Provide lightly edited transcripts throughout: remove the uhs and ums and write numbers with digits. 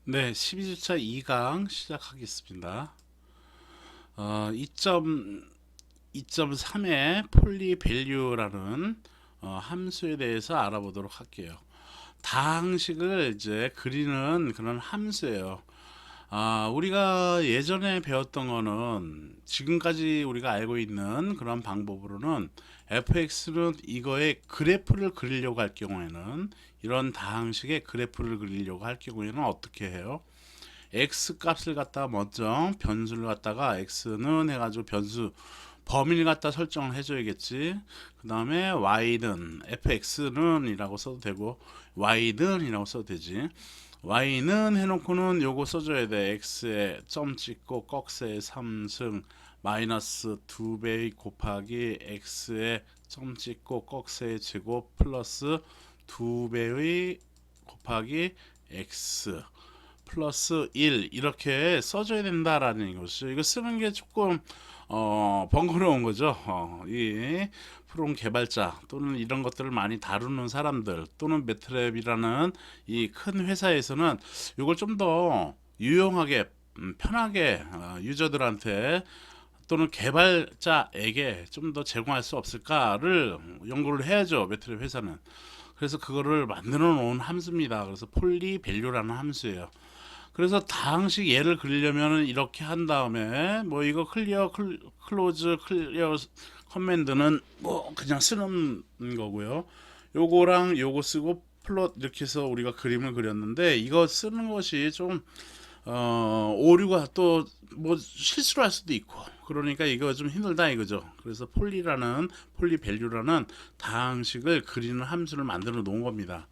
네, 12주차 2강 시작하겠습니다. 2.2.3의 폴리밸류라는 함수에 대해서 알아보도록 할게요. 다항식을 이제 그리는 그런 함수예요. 우리가 예전에 배웠던 거는 지금까지 우리가 알고 있는 그런 방법으로는 fx는 이거의 그래프를 그리려고 할 경우에는 이런 다항식의 그래프를 그리려고 할 경우에는 어떻게 해요? x 값을 갖다가 먼저 변수를 갖다가 x는 해가지고 변수 범위를 갖다 설정을 해줘야겠지. 그 다음에 y는 fx는 이라고 써도 되고 y는 이라고 써도 되지. y는 해놓고는 요거 써줘야 돼. x에 점 찍고 꺽쇠 3승 마이너스 2배 곱하기 x에 점 찍고 꺽쇠의 제곱 플러스 2배의 곱하기 x 플러스 1 이렇게 써줘야 된다라는 것이죠. 이거 쓰는 게 조금 번거로운 거죠. 이 프롬 개발자 또는 이런 것들을 많이 다루는 사람들 또는 매트랩이라는 이 큰 회사에서는 이걸 좀 더 유용하게 편하게 유저들한테 또는 개발자에게 좀 더 제공할 수 없을까를 연구를 해야죠. 매트랩 회사는. 그래서 그거를 만들어 놓은 함수입니다. 그래서 폴리밸류라는 함수예요. 그래서 다항식 예를 그리려면 이렇게 한 다음에 뭐 이거 클로즈 클리어 커맨드는 뭐 그냥 쓰는 거고요. 요거랑 요거 쓰고 플롯 이렇게 해서 우리가 그림을 그렸는데 이거 쓰는 것이 좀 오류가 또 뭐 실수를 할 수도 있고 그러니까 이거 좀 힘들다 이거죠. 그래서 폴리밸류라는 다항식을 그리는 함수를 만들어 놓은 겁니다.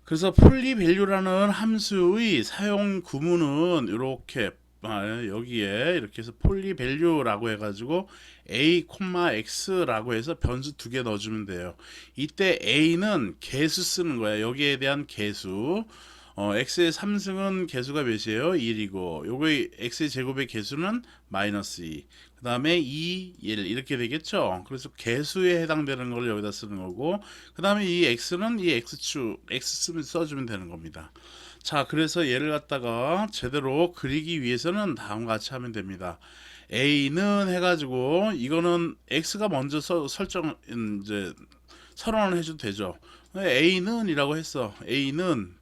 그래서 폴리밸류라는 함수의 사용 구문은 이렇게 여기에 이렇게 해서 폴리밸류라고 해가지고 a, x라고 해서 변수 두 개 넣어주면 돼요. 이때 a는 개수 쓰는 거야. 여기에 대한 개수. x의 3승은 개수가 몇이에요? 1이고 요거의 x의 제곱의 개수는 마이너스 2. 그 다음에 2, 1 이렇게 되겠죠. 그래서 개수에 해당되는 걸 여기다 쓰는 거고 그 다음에 이 x는 이 x축 x 쓰면 써주면 되는 겁니다. 자, 그래서 얘를 갖다가 제대로 그리기 위해서는 다음과 같이 하면 됩니다. a는 해가지고 이거는 x가 먼저 설정 이제 선언을 해줘도 되죠. a는 이라고 했어. a는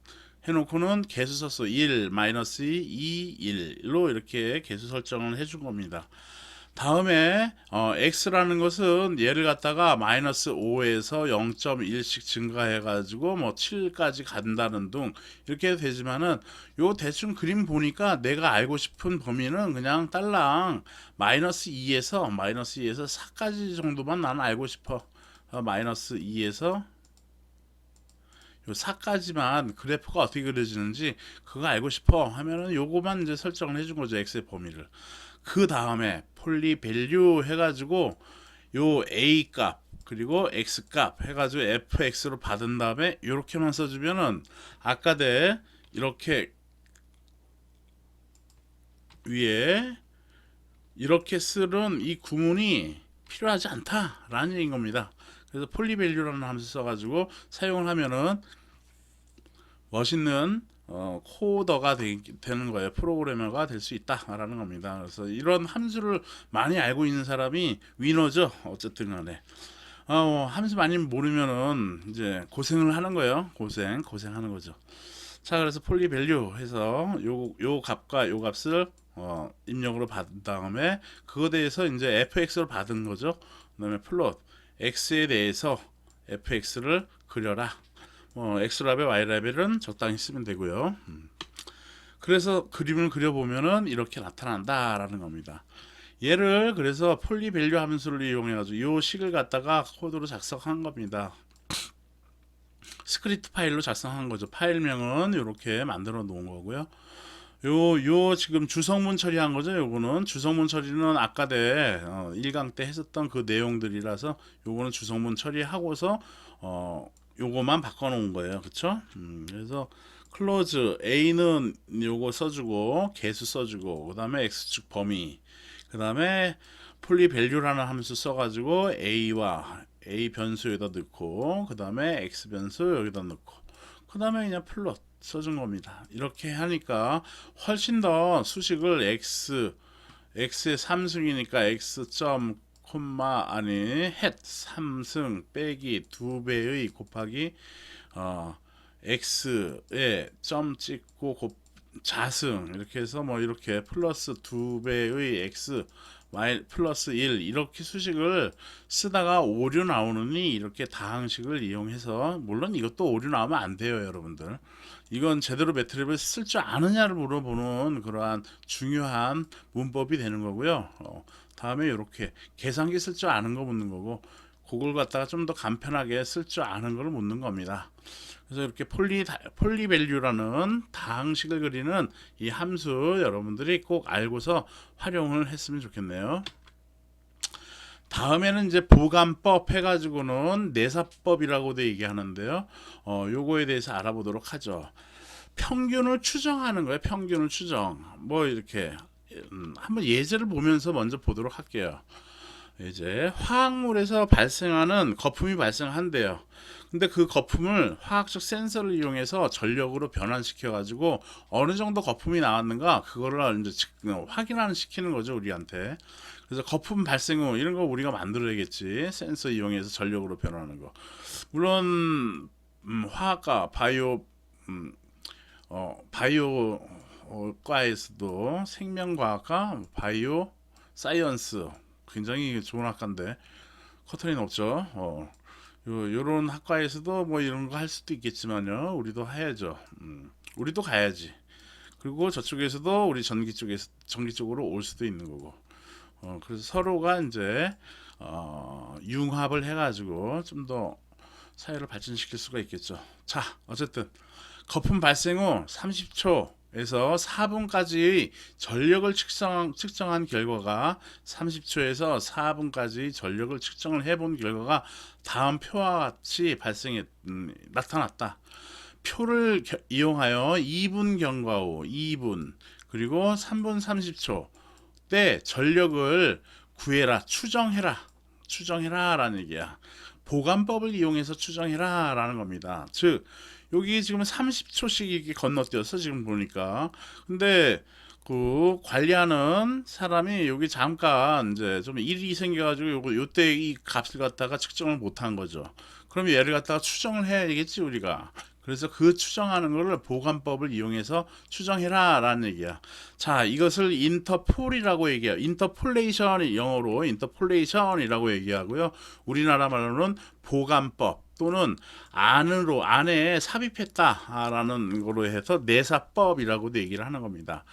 해놓고는 개수 썼어. 1, 마이너스 2, 1로 이렇게 개수 설정을 해준 겁니다. 다음에 x라는 것은 얘를 갖다가 마이너스 5에서 0.1씩 증가해 가지고 뭐 7까지 간다는 둥 이렇게 되지만은 요 대충 그림 보니까 내가 알고 싶은 범위는 그냥 딸랑 마이너스 2에서 4까지 정도만 나는 알고 싶어. 마이너스 2에서 요 4까지만 그래프가 어떻게 그려지는지 그거 알고 싶어 하면은 요거만 이제 설정을 해준 거죠. x의 범위를. 그 다음에 폴리밸류 해가지고 요 a 값 그리고 x 값 해가지고 fx로 받은 다음에 이렇게만 써주면은 아까 대 이렇게 위에 이렇게 쓰는 이 구문이 필요하지 않다라는 얘기인 겁니다. 그래서 폴리밸류라는 함수 써가지고 사용을 하면은 멋있는 코더가 되는 거예요. 프로그래머가 될 수 있다라는 겁니다. 그래서 이런 함수를 많이 알고 있는 사람이 위너죠. 어쨌든 간에. 함수 많이 모르면은 이제 고생을 하는 거예요. 고생하는 거죠. 자, 그래서 폴리밸류 해서 요 값과 요 값을 입력으로 받은 다음에 그거에 대해서 이제 fx로 받은 거죠. 그다음에 플롯 x에 대해서 fx를 그려라. x라벨, y라벨은 적당히 쓰면 되고요. 그래서 그림을 그려보면은 이렇게 나타난다라는 겁니다. 얘를 그래서 폴리밸류 함수를 이용해가지고 이 식을 갖다가 코드로 작성한 겁니다. 스크립트 파일로 작성한 거죠. 파일명은 이렇게 만들어 놓은 거고요. 요 지금 주성문 처리한 거죠. 요거는 주성문 처리는 아까 때 1강 때 했었던 그 내용들이라서 요거는 주성문 처리하고서 요거만 바꿔놓은 거예요. 그쵸? 그래서 클로즈 a는 요거 써주고 개수 써주고 그 다음에 x축 범위 그 다음에 폴리밸류라는 함수 써가지고 a와 a 변수 여기다 넣고 그 다음에 x 변수 여기다 넣고 그 그 다음에 그냥 플롯 써준 겁니다. 이렇게 하니까 훨씬 더 수식을 x의 3승이니까 x 점 콤마 아니 헷 3승 빼기 2배의 곱하기 x에 점 찍고 자승 이렇게 해서 뭐 이렇게 플러스 2배의 x 플러스 1 이렇게 수식을 쓰다가 오류 나오느니 이렇게 다항식을 이용해서, 물론 이것도 오류 나오면 안 돼요 여러분들. 이건 제대로 매트랩을 쓸 줄 아느냐를 물어보는 그러한 중요한 문법이 되는 거고요. 다음에 이렇게 계산기 쓸 줄 아는 거 묻는 거고, 그걸 갖다가 좀 더 간편하게 쓸 줄 아는 걸 묻는 겁니다. 그래서 이렇게 폴리밸류라는 다항식을 그리는 이 함수 여러분들이 꼭 알고서 활용을 했으면 좋겠네요. 다음에는 이제 보관법 해가지고는 내사법이라고도 얘기하는데요. 요거에 대해서 알아보도록 하죠. 평균을 추정하는 거예요. 평균을 추정. 뭐 이렇게 한번 예제를 보면서 먼저 보도록 할게요. 이제 화학물에서 발생하는 거품이 발생한대요. 근데 그 거품을 화학적 센서를 이용해서 전력으로 변환시켜 가지고 어느 정도 거품이 나왔는가 그거를 이제 확인하는 시키는 거죠 우리한테. 그래서 거품 발생 후 이런 거 우리가 만들어야겠지. 센서 이용해서 전력으로 변하는 거. 물론 화학과 바이오과에서도 생명과학과 바이오 사이언스 굉장히 좋은 학과인데 커트는 없죠. 요런 학과에서도 뭐 이런 거 할 수도 있겠지만요. 우리도 해야죠. 우리도 가야지. 그리고 저쪽에서도 우리 전기 쪽으로 올 수도 있는 거고. 그래서 서로가 이제 융합을 해가지고 좀 더 사회를 발전시킬 수가 있겠죠. 자, 어쨌든 거품 발생 후 30초에서 4분까지의 전력을 측정한 결과가 30초에서 4분까지 전력을 측정을 해본 결과가 다음 표와 같이 나타났다. 표를 이용하여 2분 경과 후 2분 그리고 3분 30초 때 전력을 구해라, 추정해라 라는 얘기야. 보관법을 이용해서 추정해라 라는 겁니다. 즉 여기 지금 30초씩 이렇게 건너뛰어서 지금 보니까, 근데 그 관리하는 사람이 여기 잠깐 이제 좀 일이 생겨가지고 요때 이 값을 갖다가 측정을 못한 거죠. 그럼 얘를 갖다가 추정을 해야 되겠지 우리가. 그래서 그 추정하는 거를 보관법을 이용해서 추정해라 라는 얘기야. 자, 이것을 인터폴이라고 얘기해요. 인터폴레이션, 영어로 인터폴레이션이라고 얘기하고요. 우리나라 말로는 보관법 또는 안에 삽입했다라는 거로 해서 내사법이라고도 얘기를 하는 겁니다.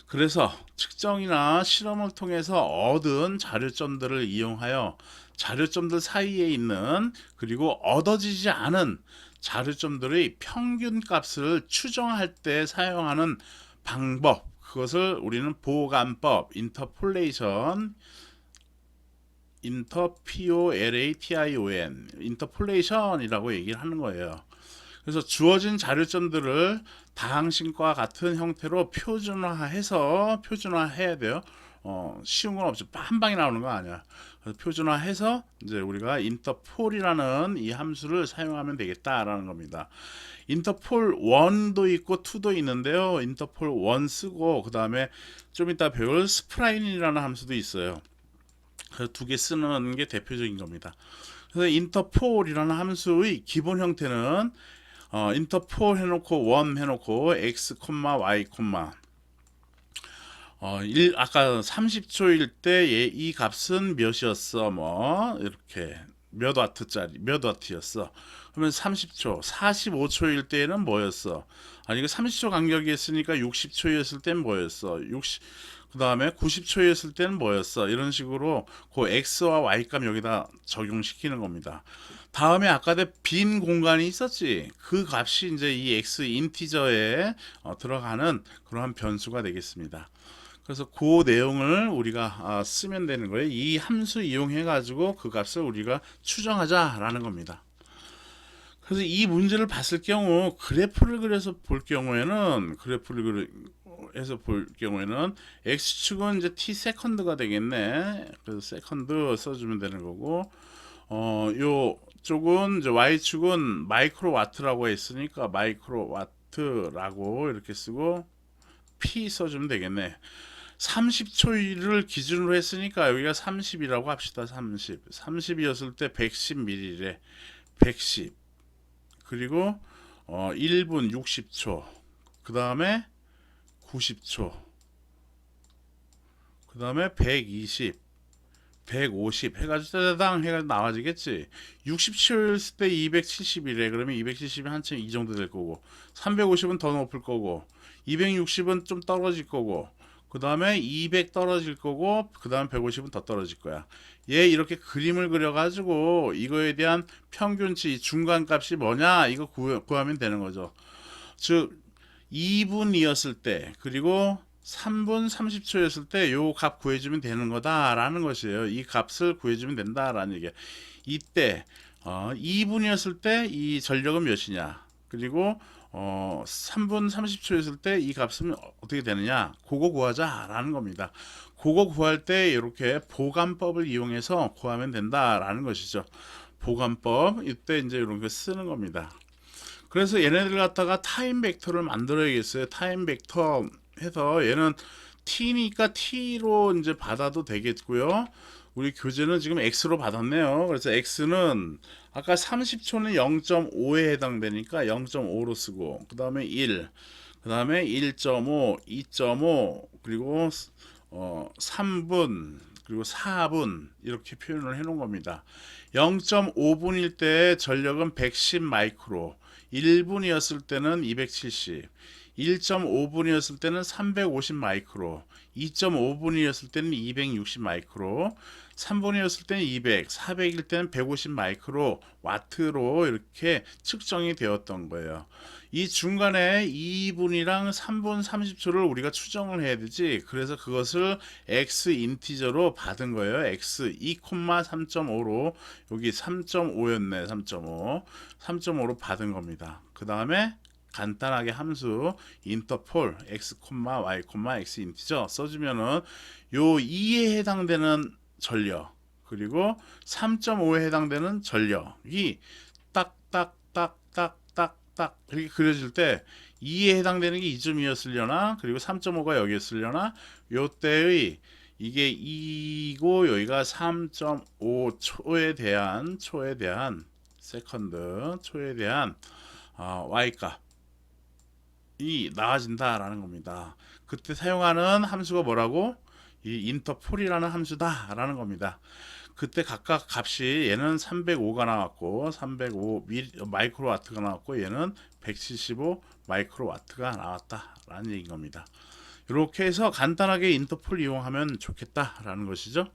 그래서 측정이나 실험을 통해서 얻은 자료점들을 이용하여 자료점들 사이에 있는 그리고 얻어지지 않은 자료점들의 평균 값을 추정할 때 사용하는 방법, 그것을 우리는 보관법, 인터폴레이션이라고 얘기를 하는 거예요. 그래서 주어진 자료점들을 다항식과 같은 형태로 표준화해야 돼요. 쉬운 건 없죠. 한 방에 나오는 거 아니야. 그래서 표준화해서 이제 우리가 인터폴이라는 이 함수를 사용하면 되겠다라는 겁니다. 인터폴 1도 있고 2도 있는데요. 인터폴 1 쓰고 그 다음에 좀 이따 배울 스프라인이라는 함수도 있어요. 그래서 두 개 쓰는 게 대표적인 겁니다. 그래서 인터폴이라는 함수의 기본 형태는 인터폴 해놓고 1 해놓고 x, y, 아까 30초일 때 이 값은 몇이었어? 뭐 이렇게 몇 와트였어? 그러면 30초, 45초일 때는 뭐였어? 아니 이거 30초 간격이 했으니까 60초였을 땐 뭐였어? 그 다음에 90초였을 때는 뭐였어? 이런 식으로 그 x와 y 값 여기다 적용시키는 겁니다. 다음에 아까 빈 공간이 있었지. 그 값이 이제 이 x 인티저에 들어가는 그러한 변수가 되겠습니다. 그래서 그 내용을 우리가 쓰면 되는 거예요. 이 함수 이용해 가지고 그 값을 우리가 추정하자라는 겁니다. 그래서 이 문제를 봤을 경우 그래프를 그려서 볼 경우에는 x축은 이제 t 세컨드가 되겠네. 그래서 세컨드 써주면 되는 거고, 요 쪽은 이제 Y축은 마이크로와트라고 했으니까 마이크로와트라고 이렇게 쓰고 P 써주면 되겠네. 30초를 기준으로 했으니까 여기가 30이라고 합시다. 30이었을 때 110ml래. 110. 그리고 1분 60초. 그 다음에 90초. 그 다음에 120. 150 해가지고 따다당 해가지고 나와지겠지. 60초였을 때 270이래. 그러면 270이 한참 이 정도 될 거고, 350은 더 높을 거고, 260은 좀 떨어질 거고, 그 다음에 200 떨어질 거고, 그 다음 150은 더 떨어질 거야. 얘 이렇게 그림을 그려가지고 이거에 대한 평균치 중간값이 뭐냐 이거 구하면 되는 거죠. 즉 2분이었을 때 그리고 3분 30초였을 때 요 값 구해주면 되는 거다라는 것이에요. 이 값을 구해주면 된다라는 얘기야. 이때 2분이었을 때 이 전력은 몇이냐, 그리고 3분 30초였을 때 이 값은 어떻게 되느냐, 그거 구하자라는 겁니다. 그거 구할 때 이렇게 보관법을 이용해서 구하면 된다라는 것이죠. 보관법, 이때 이제 이런 거 쓰는 겁니다. 그래서 얘네들 갖다가 타임 벡터를 만들어야겠어요. 타임 벡터 해서 얘는 t니까 t로 이제 받아도 되겠고요. 우리 교재는 지금 x로 받았네요. 그래서 x는 아까 30초는 0.5에 해당되니까 0.5로 쓰고, 그 다음에 1, 그 다음에 1.5, 2.5, 그리고 3분, 그리고 4분 이렇게 표현을 해 놓은 겁니다. 0.5분일 때 전력은 110 마이크로, 1분이었을 때는 270, 1.5분이었을 때는 350 마이크로, 2.5분이었을 때는 260 마이크로, 3분이었을 때는 200, 400일 때는 150 마이크로 와트로 이렇게 측정이 되었던 거예요. 이 중간에 2분이랑 3분 30초를 우리가 추정을 해야 되지. 그래서 그것을 x 인티저로 받은 거예요. x 2,3.5로, 여기 3.5였네. 3.5로 받은 겁니다. 그 다음에 간단하게 함수 인터폴 x, y, x 인티저 써주면은 요 2에 해당되는 전력, 그리고 3.5에 해당되는 전력이 딱딱딱딱딱딱 이렇게 그려질 때 2에 해당되는 게 이쯤이었으려나, 그리고 3.5가 여기였으려나, 요때의 이게 2고 여기가 3.5초에 대한 세컨드 초에 대한 y 값이 나와진다라는 겁니다. 그때 사용하는 함수가 뭐라고? 이 인터폴이라는 함수다라는 겁니다. 그때 각각 값이 얘는 305가 나왔고 305 마이크로와트가 나왔고 얘는 175 마이크로와트가 나왔다라는 얘기인 겁니다. 이렇게 해서 간단하게 인터폴 이용하면 좋겠다라는 것이죠.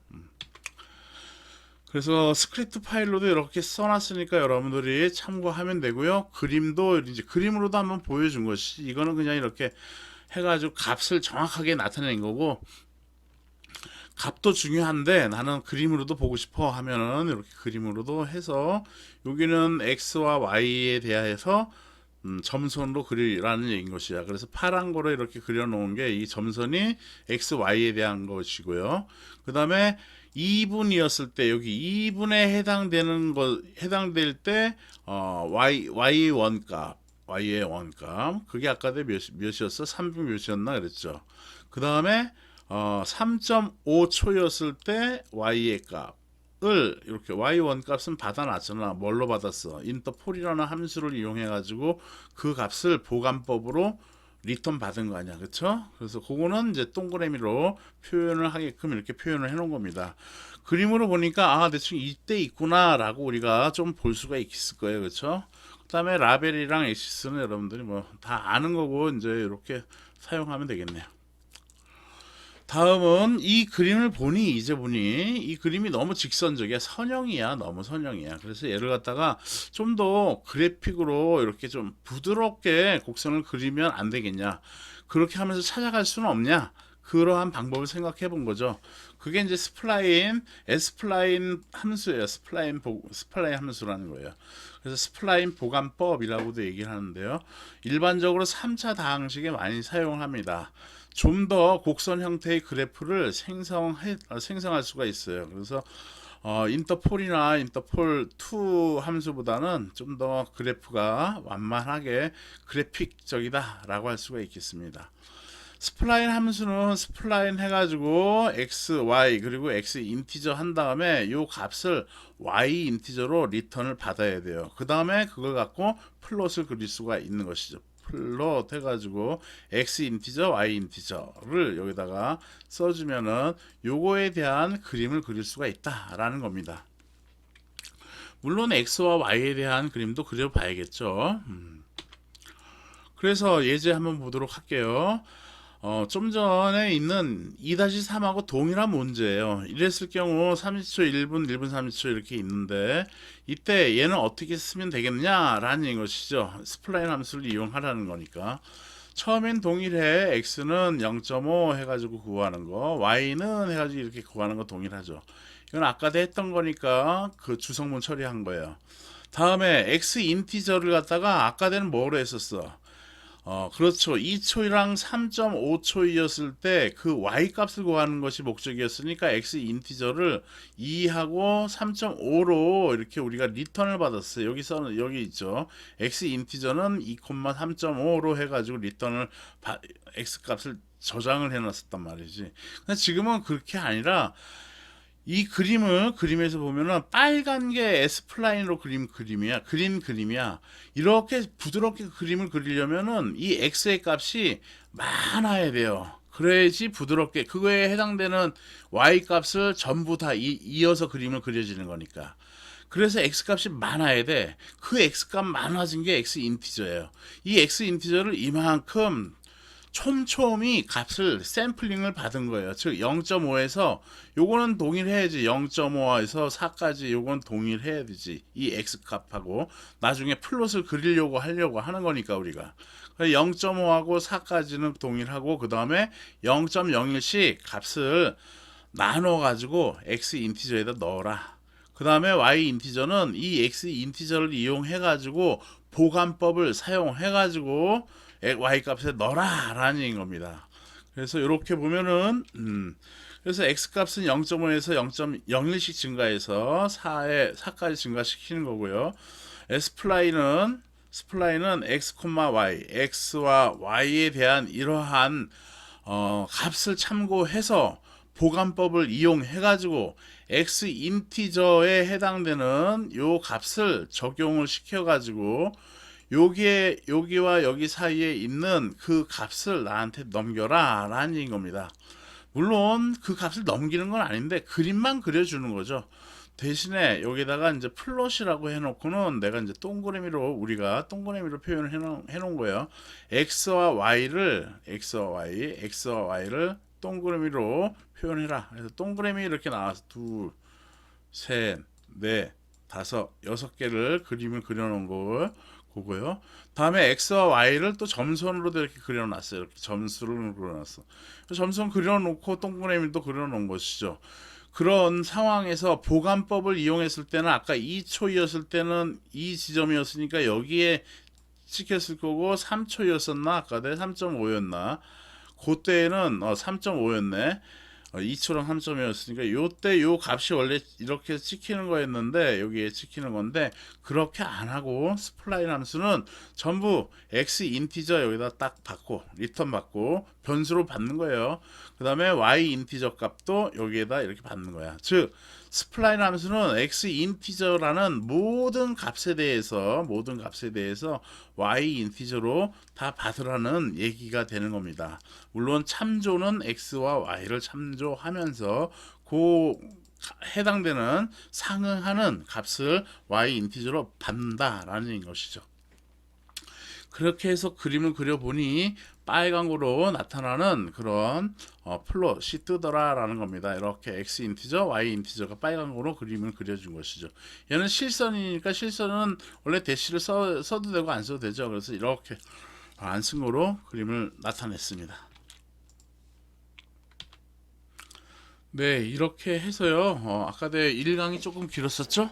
그래서 스크립트 파일로도 이렇게 써놨으니까 여러분들이 참고하면 되고요. 그림도 이제 그림으로도 한번 보여준 것이, 이거는 그냥 이렇게 해가지고 값을 정확하게 나타낸 거고, 값도 중요한데 나는 그림으로도 보고 싶어 하면은 이렇게 그림으로도 해서, 여기는 x와 y에 대해서 점선으로 그리라는 얘기인 것이야. 그래서 파란 거로 이렇게 그려놓은 게 이 점선이 x, y에 대한 것이고요. 그 다음에 2분이었을 때 여기 2분에 해당될 때 y의 원값 그게 아까 몇이었어? 3분 몇이었나 그랬죠. 그 다음에 3.5초였을 때 y의 값을 이렇게 y 원값은 받아놨잖아. 뭘로 받았어? 인터폴이라는 함수를 이용해 가지고 그 값을 보관법으로 리턴 받은 거 아니야, 그쵸? 그래서 그거는 이제 동그라미로 표현을 하게끔 이렇게 표현을 해 놓은 겁니다. 그림으로 보니까 대충 이때 있구나 라고 우리가 좀 볼 수가 있을 거예요, 그쵸? 그 다음에 라벨이랑 엑시스는 여러분들이 뭐 다 아는 거고 이제 이렇게 사용하면 되겠네요. 다음은 이 그림을 보니 이 그림이 너무 직선적이야. 너무 선형이야. 그래서 얘를 갖다가 좀 더 그래픽으로 이렇게 좀 부드럽게 곡선을 그리면 안 되겠냐, 그렇게 하면서 찾아갈 수는 없냐, 그러한 방법을 생각해 본 거죠. 그게 이제 S플라인 함수예요. 스플라인 함수라는 거예요. 그래서 스플라인 보관법이라고도 얘기를 하는데요. 일반적으로 3차 다항식에 많이 사용합니다. 좀 더 곡선 형태의 그래프를 생성할 수가 있어요. 그래서 인터폴이나 인터폴 2 함수보다는 좀 더 그래프가 완만하게 그래픽적이다 라고 할 수가 있겠습니다. 스플라인 함수는 스플라인 해가지고 x, y 그리고 x 인티저 한 다음에 요 값을 y 인티저로 리턴을 받아야 돼요. 그 다음에 그걸 갖고 플롯을 그릴 수가 있는 것이죠. 플롯 해가지고 x 인티저, y 인티저를 여기다가 써주면은 요거에 대한 그림을 그릴 수가 있다라는 겁니다. 물론 x와 y에 대한 그림도 그려봐야겠죠. 그래서 예제 한번 보도록 할게요. 좀 전에 있는 2-3하고 동일한 문제예요. 이랬을 경우 30초, 1분, 1분 30초 이렇게 있는데 이때 얘는 어떻게 쓰면 되겠냐라는 것이죠. 스플라인 함수를 이용하라는 거니까. 처음엔 동일해. x는 0.5 해가지고 구하는 거, y는 해가지고 이렇게 구하는 거 동일하죠. 이건 아까도 했던 거니까 그 주성문 처리한 거예요. 다음에 x 인티저를 갖다가 아까는 뭐로 했었어? 그렇죠. 2초랑 3.5초이었을 때 그 y 값을 구하는 것이 목적이었으니까 x 인티저를 2하고 3.5로 이렇게 우리가 리턴을 받았어요. 여기서는 여기 있죠. x 인티저는 2,3.5로 해가지고 리턴을 x 값을 저장을 해놨었단 말이지. 근데 지금은 그렇게 아니라 이 그림을 그림에서 보면은 빨간 게 S플라인으로 그린 그림이야. 이렇게 부드럽게 그림을 그리려면은 이 X의 값이 많아야 돼요. 그래야지 부드럽게 그거에 해당되는 Y 값을 전부 다 이어서 그림을 그려지는 거니까. 그래서 X 값이 많아야 돼. 그 X 값 많아진 게 X 인티저예요. 이 X 인티저를 이만큼 촘촘히 값을 샘플링을 받은 거예요. 즉 0.5에서 요거는 동일해야지. 0.5에서 4까지 요건 동일해야 되지. 이 x 값하고 나중에 플롯을 그리려고 하려고 하는 거니까 우리가 0.5하고 4까지는 동일하고 그 다음에 0.01씩 값을 나눠 가지고 x 인티저에다 넣어라. 그 다음에 y 인티저는 이 x 인티저를 이용해 가지고 보관법을 사용해 가지고 y 값에 넣어라 라는 겁니다. 그래서 이렇게 보면은 그래서 x 값은 0.5에서 0.01씩 증가해서 4까지 증가시키는 거고요. s플라인은 x, y, x와 y에 대한 이러한 값을 참고해서 보관법을 이용해 가지고 x 인티저에 해당되는 요 값을 적용을 시켜 가지고 여기와 여기 사이에 있는 그 값을 나한테 넘겨라 라는 겁니다. 물론 그 값을 넘기는 건 아닌데 그림만 그려주는 거죠. 대신에 여기다가 이제 플롯이라고 해놓고는 내가 이제 우리가 동그라미로 표현을 해놓은 거예요. x와 y를 동그라미로 표현해라. 그래서 동그라미 이렇게 나와서 둘, 셋, 넷, 다섯, 6개를 그림을 그려놓은 거고요. 다음에 x와 y를 또 점선으로도 이렇게 그려놨어요. 이렇게 점수를 그려놨어. 점선 그려놓고 동그라미도 그려놓은 것이죠. 그런 상황에서 보관법을 이용했을 때는 아까 2초였을 때는 이 지점이었으니까 여기에 찍혔을 거고 3초였었나 아까 3.5였나 그때는 3.5였네. 2초랑 3점이었으니까 요때 요 값이 원래 이렇게 찍히는 거였는데 여기에 찍히는 건데 그렇게 안 하고 스플라인 함수는 전부 x 인티저 여기다 딱 받고 리턴 받고 변수로 받는 거예요. 그 다음에 y 인티저 값도 여기에다 이렇게 받는 거야. 즉 스플라인 함수는 x 인티저라는 모든 값에 대해서 y 인티저로 다 받으라는 얘기가 되는 겁니다. 물론 참조는 x와 y를 참조하면서 그 해당되는 상응하는 값을 y 인티저로 받는다라는 것이죠. 그렇게 해서 그림을 그려보니 빨강으로 나타나는 그런 플롯이 뜨더라라는 겁니다. 이렇게 x 인티저, y 인티저가 빨강으로 그림을 그려준 것이죠. 얘는 실선이니까 실선은 원래 대시를 써도 되고 안 써도 되죠. 그래서 이렇게 안 쓴 거로 그림을 나타냈습니다. 네, 이렇게 해서요. 아까 1강이 조금 길었었죠?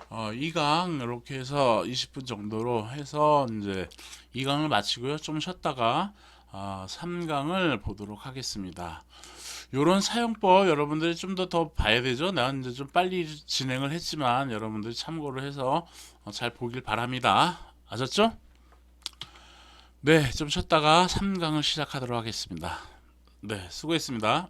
2강 이렇게 해서 20분 정도로 해서 이제 2강을 마치고요. 좀 쉬었다가 3강을 보도록 하겠습니다. 요런 사용법 여러분들이 좀 더 봐야 되죠. 내가 이제 좀 빨리 진행을 했지만 여러분들이 참고를 해서 잘 보길 바랍니다. 아셨죠? 네, 좀 쉬었다가 3강을 시작하도록 하겠습니다. 네, 수고했습니다.